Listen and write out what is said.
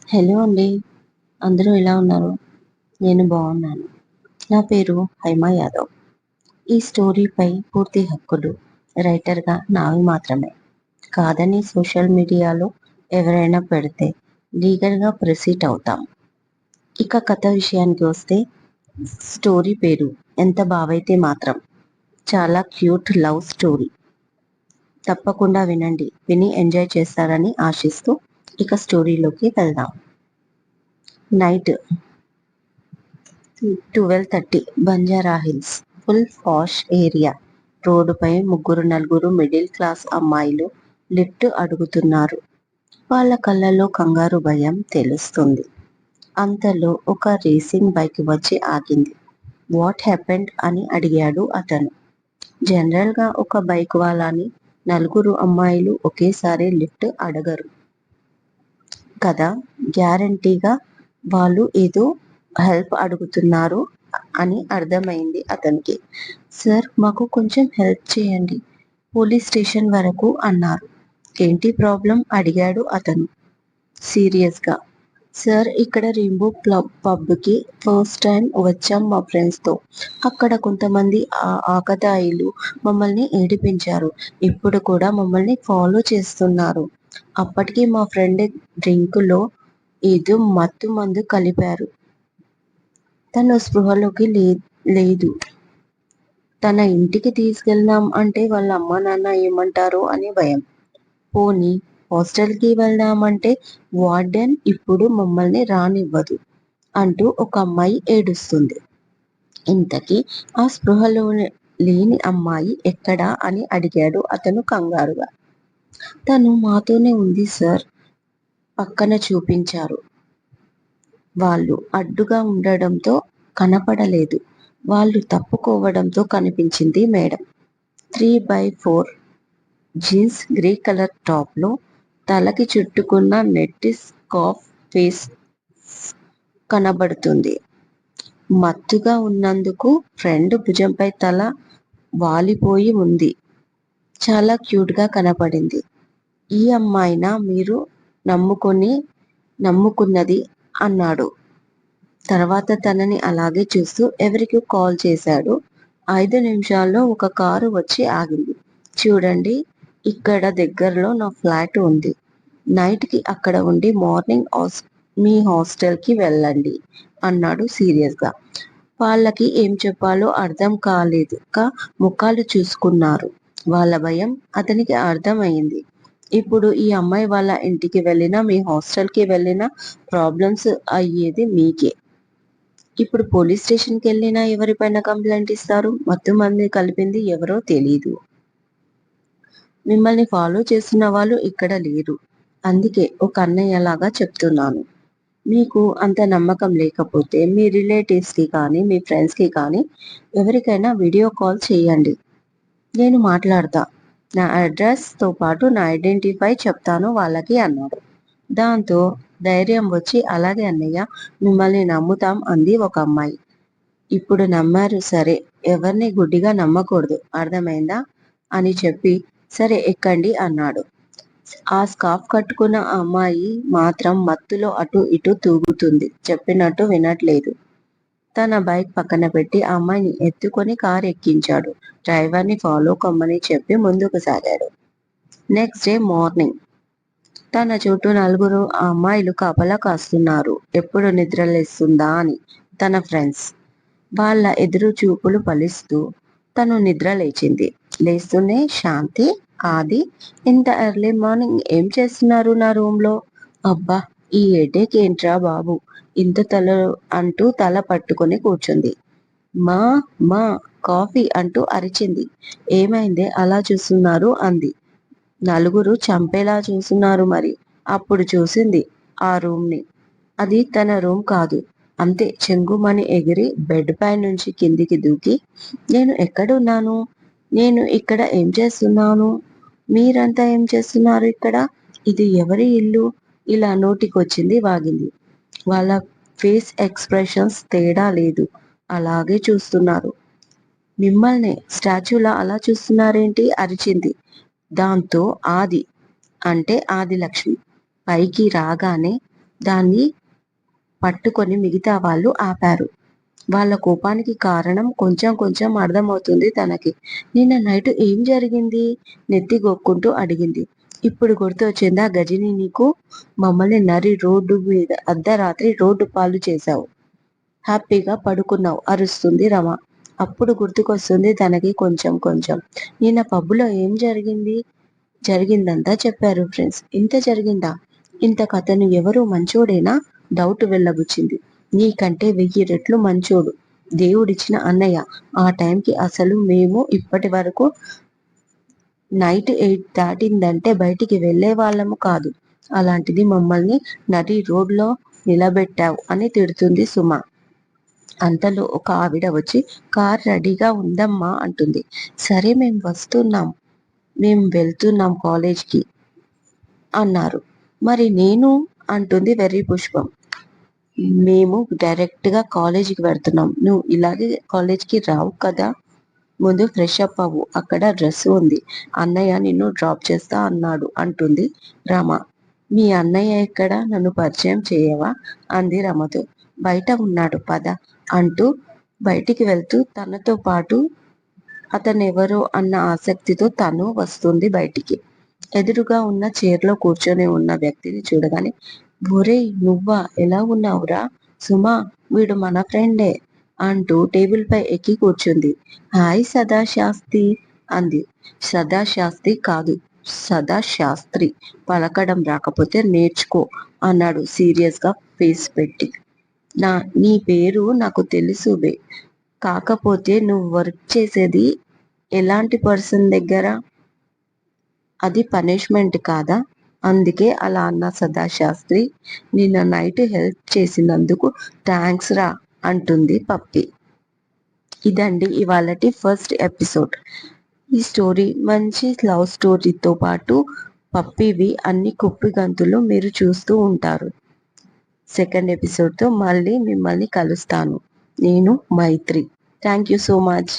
Hello అండి. అందరూ ఎలా ఉన్నారు? నేను బాగున్నాను. నా పేరు హైమా యాదవ్. ఈ స్టోరీపై పూర్తి హక్కులు రైటర్గా నావి మాత్రమే. కాదని సోషల్ మీడియాలో ఎవరైనా పెడితే లీగల్గా ప్రొసీడ్ అవుతాం. ఇక కథ విషయానికి వస్తే స్టోరీ పేరు ఎంత బావైతే మాత్రం. చాలా క్యూట్ లవ్ స్టోరీ. తప్పకుండా వినండి. విని ఎంజాయ్ చేస్తారని ఆశిస్తూ ఇక స్టోరీలోకి వెళ్దాం. Night 12:30 Banjara Hills. Full posh area. రోడ్డుపై ముగ్గురు నలుగురు మిడిల్ క్లాస్ అమ్మాయిలు లిఫ్ట్ అడుగుతున్నారు. వాళ్ళ కళ్ళల్లో కంగారు భయం తెలుస్తుంది. అంతలో ఒక రేసింగ్ బైక్ వచ్చి ఆగింది. వాట్ హ్యాపెండ్ అని అడిగాడు అతను. జనరల్ గా ఒక బైక్ వాళ్ళని నలుగురు అమ్మాయిలు ఒకేసారి లిఫ్ట్ అడగరు కదా. గ్యారంటీగా వాళ్ళు ఏదో హెల్ప్ అడుగుతున్నారు అని అర్థమైంది అతనికి. సార్, మాకు కొంచెం హెల్ప్ చేయండి, పోలీస్ స్టేషన్ వరకు అన్నారు. ఏంటి ప్రాబ్లం అడిగాడు అతను సీరియస్ గా. సార్, ఇక్కడ రెయిన్బో పబ్కి ఫస్ట్ టైం వచ్చాం మా ఫ్రెండ్స్ తో. అక్కడ కొంతమంది ఆకతాయిలు మమ్మల్ని ఏడిపించారు. ఇప్పుడు కూడా మమ్మల్ని ఫాలో చేస్తున్నారు. అప్పటికి మా ఫ్రెండ్ డ్రింక్ లో ఏదో మత్తు మందు కలిపారు. తను స్పృహలోకి లేదు. తన ఇంటికి తీసుకెళ్దాం అంటే వాళ్ళ అమ్మ నాన్న ఏమంటారో అని భయం. పోనీ హాస్టల్కి వెళ్దామంటే వార్డెన్ ఇప్పుడు మమ్మల్ని రానివ్వదు అంటూ ఒక అమ్మాయి ఏడుస్తుంది. ఇంతకీ ఆ స్పృహలో లేని అమ్మాయి ఎక్కడా అని అడిగాడు అతను కంగారుగా. తను మాతోనే ఉంది సార్. పక్కన చూపించారు. వాళ్ళు అడ్డుగా ఉండడంతో కనపడలేదు. వాళ్ళు తప్పుకోవడంతో కనిపించింది madam. 3x4 jeans, grey colour top లో తలకి చుట్టుకున్న నెట్టి స్కార్ఫ్ ఫేస్ కనబడుతుంది. మత్తుగా ఉన్నందుకు ఫ్రెండ్ భుజంపై తల వాలిపోయి ఉంది. చాలా క్యూట్ గా కనపడింది. ఈ అమ్మాయినా మీరు నమ్ముకున్నది అన్నాడు. తర్వాత తనని అలాగే చూస్తూ ఎవరికో కాల్ చేశాడు. 5 నిమిషాల్లో ఒక కారు వచ్చి ఆగింది. చూడండి, ఇక్కడ దగ్గరలో నా ఫ్లాట్ ఉంది. నైట్ కి అక్కడ ఉండి మార్నింగ్ మీ హాస్టల్ కి వెళ్ళండి అన్నాడు సీరియస్ గా. వాళ్ళకి ఏం చెప్పాలో అర్థం కాలేదు. ముఖాలు చూసుకున్నారు. వాళ్ళ భయం అతనికి అర్థమైంది. ఇప్పుడు ఈ అమ్మాయి వాళ్ళ ఇంటికి వెళ్ళినా మీ హాస్టల్ కి వెళ్ళినా ప్రాబ్లమ్స్ అయ్యేది మీకే. ఇప్పుడు పోలీస్ స్టేషన్కి వెళ్ళినా ఎవరిపైన కంప్లైంట్ ఇస్తారు? మత్తు మంది కలిపింది ఎవరో తెలీదు. మిమ్మల్ని ఫాలో చేస్తున్న వాళ్ళు ఇక్కడ లేరు. అందుకే ఒక అన్నయ్యలాగా చెప్తున్నాను. మీకు అంత నమ్మకం లేకపోతే మీ రిలేటివ్స్ కి కానీ మీ ఫ్రెండ్స్ కి కానీ ఎవరికైనా వీడియో కాల్ చేయండి. నేను మాట్లాడతా. నా అడ్రస్ తో పాటు నా ఐడెంటిఫై చెప్తాను వాళ్ళకి అన్నాడు. దాంతో ధైర్యం వచ్చి అలాగే అన్నయ్య, మిమ్మల్ని నమ్ముతాం అంది ఒక అమ్మాయి. ఇప్పుడు నమ్మారు సరే, ఎవరిని గుడ్డిగా నమ్మకూడదు, అర్థమైందా అని చెప్పి సరే ఎక్కండి అన్నాడు. ఆ స్కార్ఫ్ కట్టుకున్న అమ్మాయి మాత్రం మత్తులో అటు ఇటు తూగుతుంది. చెప్పినట్టు వినట్లేదు. తన బైక్ పక్కన పెట్టి ఆ అమ్మాయిని ఎత్తుకొని కారు ఎక్కించాడు. డ్రైవర్ ని ఫాలో కమ్మని చెప్పి ముందుకు సాగాడు. నెక్స్ట్ డే మార్నింగ్ తన చుట్టూ నలుగురు అమ్మాయిలు కాపలా కాస్తున్నారు. ఎప్పుడు నిద్రలేస్తుందా అని. తన ఫ్రెండ్స్ వాళ్ళ ఎదురు చూపులు ఫలిస్తూ తను నిద్ర లేచింది. లేస్తూనే శాంతి, ఆది, ఇంత ఎర్లీ మార్నింగ్ ఏం చేస్తున్నారు నా రూమ్ లో? అబ్బా, ఈ హెడేక్ ఏంట్రా బాబు, ఇంత తల అంటూ తల పట్టుకొని కూర్చుంది. మా మా కాఫీ అంటూ అరిచింది. ఏమైందే అలా చూస్తున్నారు అంది. నలుగురు చంపేలా చూస్తున్నారు మరి. అప్పుడు చూసింది ఆ రూమ్ ని. అది తన రూమ్ కాదు. అంతే చెంగుమని ఎగిరి బెడ్ పై నుంచి కిందికి దూకి, నేను ఎక్కడున్నాను? నేను ఇక్కడ ఏం చేస్తున్నాను? మీరంతా ఏం చేస్తున్నారు ఇక్కడ? ఇది ఎవరి ఇల్లు? ఇలా నోటికొచ్చింది వాగింది. వాళ్ళ ఫేస్ ఎక్స్ప్రెషన్స్ తేడా లేదు. అలాగే చూస్తున్నారు. మిమ్మల్ని స్టాచ్యూలా అలా చూస్తున్నారేంటి అరిచింది. దాంతో ఆది, అంటే ఆదిలక్ష్మి పైకి రాగానే దాన్ని పట్టుకొని మిగతా వాళ్ళు ఆపారు. వాళ్ళ కోపానికి కారణం కొంచెం కొంచెం అర్థమవుతుంది తనకి. నిన్న నైట్ ఏం జరిగింది? నెత్తి గోక్కుంటూ అడిగింది. ఇప్పుడు గుర్తొచ్చిందా గజిని నీకు? మమ్మల్ని నరి రోడ్డు మీద అర్ధరాత్రి రోడ్డు పాలు చేశావు. హ్యాపీగా పడుకున్నావు అరుస్తుంది రమ. అప్పుడు గుర్తుకొస్తుంది తనకి కొంచెం కొంచెం. నిన్న పబ్బులో ఏం జరిగింది? జరిగిందంతా చెప్పారు ఫ్రెండ్స్. ఇంత జరిగిందా? ఇంతకతను ఎవరు మంచోడేనా? డౌట్ వెళ్ళబుచ్చింది. నీకంటే 1000 రెట్లు మంచోడు. దేవుడిచ్చిన అన్నయ్య. ఆ టైంకి అసలు మేము ఇప్పటి వరకు నైట్ 8 దాటిందంటే బయటికి వెళ్లే వాళ్ళము కాదు. అలాంటిది మమ్మల్ని నడి రోడ్లో నిలబెట్టావు అని తిడుతుంది సుమ. అంతలో ఒక ఆవిడ వచ్చి కార్ రెడీగా ఉందమ్మా అంటుంది. సరే మేం వస్తున్నాం, మేం వెళ్తున్నాం కాలేజ్కి అన్నారు. మరి నేను అంటుంది వెర్రి పుష్పం. మేము డైరెక్ట్ గా కాలేజీకి వెళ్తున్నాం. నువ్వు ఇలాగే కాలేజ్కి రావు కదా. ముందు ఫ్రెష్ అప్ అవ్వు, అక్కడ డ్రెస్ ఉంది. అన్నయ్య నిన్ను డ్రాప్ చేస్తా అన్నాడు అంటుంది రమ. మీ అన్నయ్య ఎక్కడ? నన్ను పరిచయం చేయవా అంది రమతో. బయట ఉన్నాడు పద అంటూ బయటికి వెళ్తూ తనతో పాటు అతనెవరో అన్న ఆసక్తితో తను వస్తుంది బయటికి. ఎదురుగా ఉన్న చైర్లో కూర్చొని ఉన్న వ్యక్తిని చూడగానే ఒరేయ్ నువ్వా, ఎలా ఉన్నావురా? సుమా, వీడు మన ఫ్రెండే అంటూ టేబుల్ పై ఎక్కి కూర్చుంది. హాయ్ సదాశాస్త్రి అంది. సదాశాస్త్రి కాదు, సదాశాస్త్రి. పలకడం రాకపోతే నేర్చుకో అన్నాడు సీరియస్ గా ఫేస్ పెట్టి. నీ పేరు నాకు తెలుసు బే, కాకపోతే నువ్వు వర్క్ చేసేది ఎలాంటి పర్సన్ దగ్గర? అది పనిష్మెంట్ కాదా? అందుకే అలా అన్న సదాశాస్త్రి. నిన్న నైట్ హెల్ప్ చేసినందుకు థ్యాంక్స్ రా అంటుంది పప్పి. ఇదండి ఇవాళటి ఫస్ట్ ఎపిసోడ్. ఈ స్టోరీ మంచి లవ్ స్టోరీతో పాటు పప్పివి అన్ని కుప్పి గంతులు మీరు చూస్తూ ఉంటారు. సెకండ్ ఎపిసోడ్తో మళ్ళీ మిమ్మల్ని కలుస్తాను. నేను Maitri. Thank you so much.